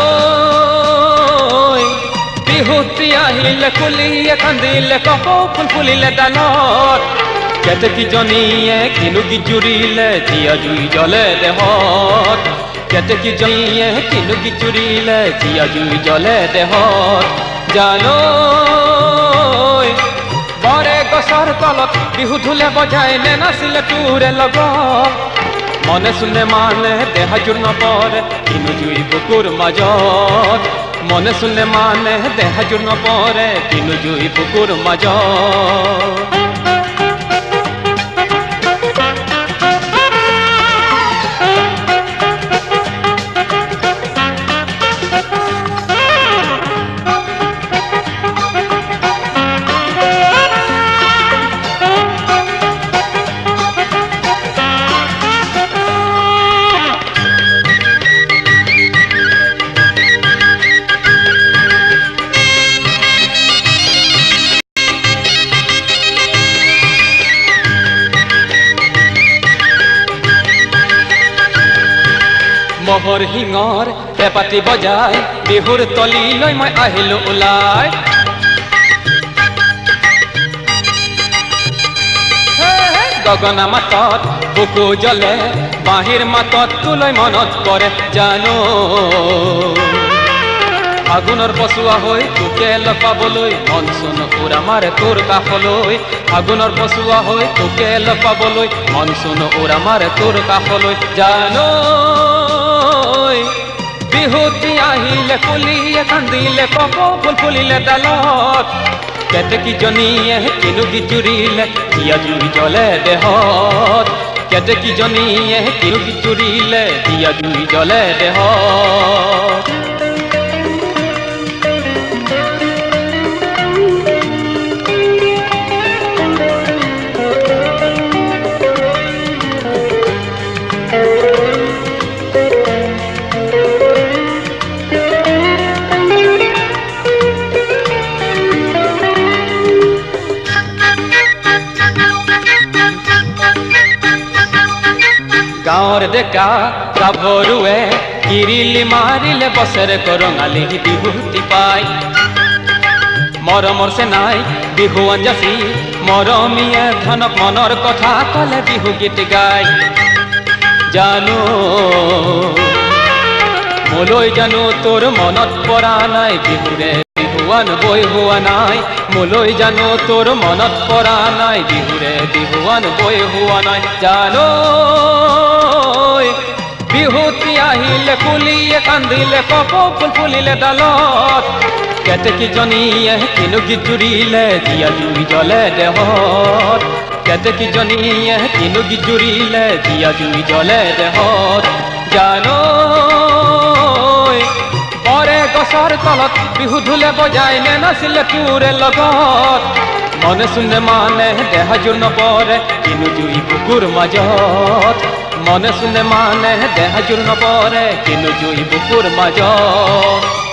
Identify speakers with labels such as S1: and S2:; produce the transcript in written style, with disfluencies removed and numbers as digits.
S1: জানই বিহুতি আহিলে কুলিয়ে কান্দিলে কপৌ ফুল ফুলিলে ডালত কেতেকী জনীয়ে কিনুকি জুৰিলে জিয়া জুই জ্বলে দেহত কেতেকী জনীয়ে কিনুকি জুৰিলে জিয়া জুই জ্বলে দেহত জানই বৰে গছৰ তলত বিহু ঢোলে বজাই নে নাছিলে তোৰে লগত মনে চুনে মানে দেহা জোৰ নপৰে কিনো জুই বুকুৰ মাজত মনে চুনে মানে দেহা জোৰ নপৰে কিনো জুই বুকুৰ মাজত মহৰ শিঙৰ পেপাতি বজাই বিহুৰ তলিলৈ মই আহিলো ওলাই গগনা মাতত বুকু জ্বলে বাঁহীৰ মাতত তোলৈ মনত পৰে জানো ফাগুনৰ পচুৱা হৈ তোকে লগ পাবলৈ মন চোন উৰা মাৰে তোৰ কাষলৈ ফাগুনৰ পচুৱা হৈ তোকে লগ পাবলৈ মন চোন উৰা মাৰে তোৰ কাষলৈ জানো বিহুতি আহিলে কুলিয়ে কান্দিলে কপৌ ফুল ফুলিলে ডালত কেতেকী জনীয়ে কিনুকি জুৰিলে জিয়া জুই জ্বলে দেহত কেতেকী জনীয়ে কিনুকি জুৰিলে জিয়া জুই জ্বলে দেহত গাঁৱৰ ডেকা গাভৰুৱে কিৰিলি মাৰিলে বছৰে কৰঙালি বিহুতি পাই মৰমৰ চেনাই বিহুৱান জাচি মৰমীয়ে ধনক মনৰ কথা কলে বিহু গীত গাই জানো মোলৈ জানো তোৰ মনত পৰা নাই বিহুৰে বিহুৱান বৈ হোৱা নাই মোলৈ জানো তোৰ মনত পৰা নাই বিহুৰে বিহুৱান বৈ হোৱা নাই জানো বিহুতি আহিলে কুলিয়ে কান্দিলে কপৌ ফুল ফুলিলে ডালত কেতেকী জনীয়ে কিনুকি জুৰিলে জিয়া জুই জ্বলে দেহত কেতেকী জনীয়ে কিনুকি জুৰিলে জিয়া জুই জ্বলে দেহত জানই বৰে গছৰ তলত বিহু ঢোলে বজাই নে নাছিলে তোৰে লগত মনে চুনে মানে দেহা জোৰ নপৰে কিনো জুই বুকুৰ মাজত মনে চুনে মানে দেহা জোৰ নপৰে কিনো জুই বুকুৰ মাজত